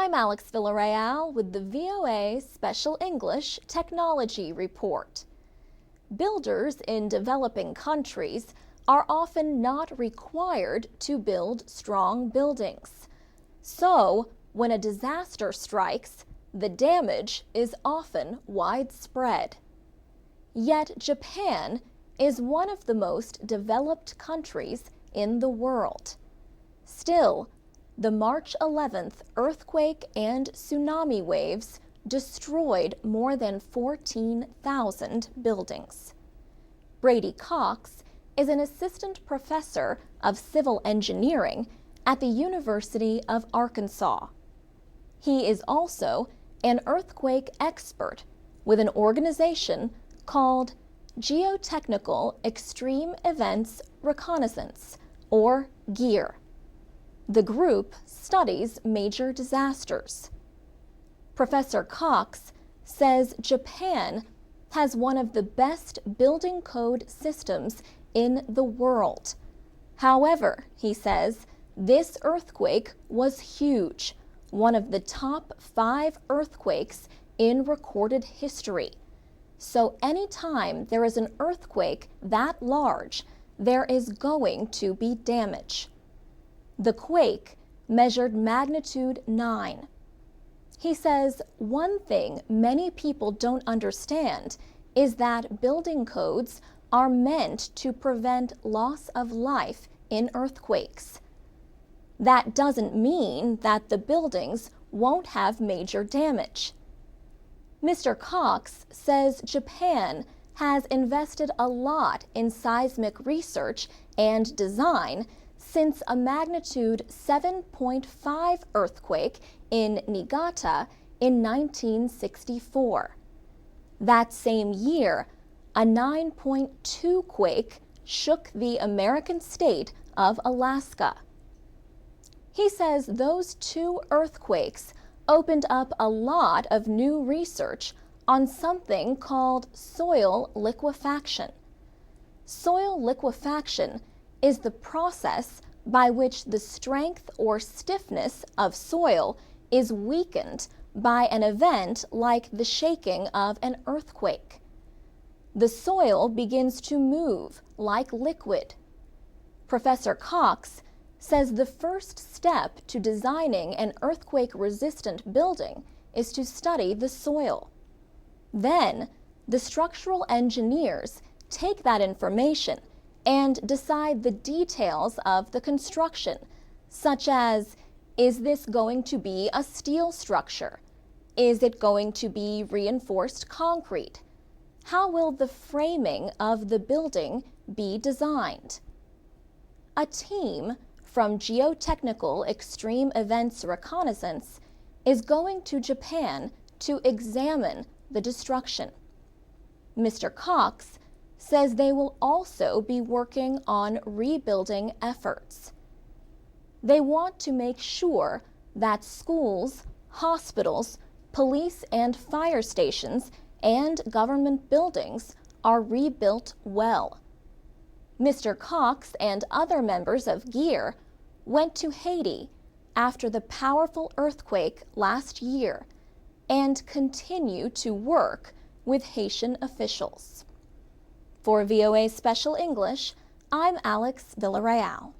I'm Alex Villarreal with the VOA Special English Technology Report. Builders in developing countries are often not required to build strong buildings. So, when a disaster strikes, the damage is often widespread. Yet Japan is one of the most developed countries in the world. Still, the March 11th earthquake and tsunami waves destroyed more than 14,000 buildings. Brady Cox is an assistant professor of civil engineering at the University of Arkansas. He is also an earthquake expert with an organization called Geotechnical Extreme Events Reconnaissance, or GEAR. The group studies major disasters. Professor Cox says Japan has one of the best building code systems in the world. However, he says, this earthquake was huge, one of the top 5 earthquakes in recorded history. So anytime there is an earthquake that large, there is going to be damage. The quake measured magnitude 9. He says one thing many people don't understand is that building codes are meant to prevent loss of life in earthquakes. That doesn't mean that the buildings won't have major damage. Mr. Cox says Japan has invested a lot in seismic research and design since a magnitude 7.5 earthquake in Niigata in 1964. That same year, a 9.2 quake shook the American state of Alaska. He says those 2 earthquakes opened up a lot of new research on something called soil liquefaction. Soil liquefaction is the process by which the strength or stiffness of soil is weakened by an event like the shaking of an earthquake. The soil begins to move like liquid. Professor Cox says the first step to designing an earthquake-resistant building is to study the soil. Then, the structural engineers take that information and decide the details of the construction, such as, is this going to be a steel structure? Is it going to be reinforced concrete? How will the framing of the building be designed? A team from Geotechnical Extreme Events Reconnaissance is going to Japan to examine the destruction. Mr. Cox says they will also be working on rebuilding efforts. They want to make sure that schools, hospitals, police and fire stations, and government buildings are rebuilt well. Mr. Cox and other members of GEAR went to Haiti after the powerful earthquake last year and continue to work with Haitian officials. For VOA Special English, I'm Alex Villarreal.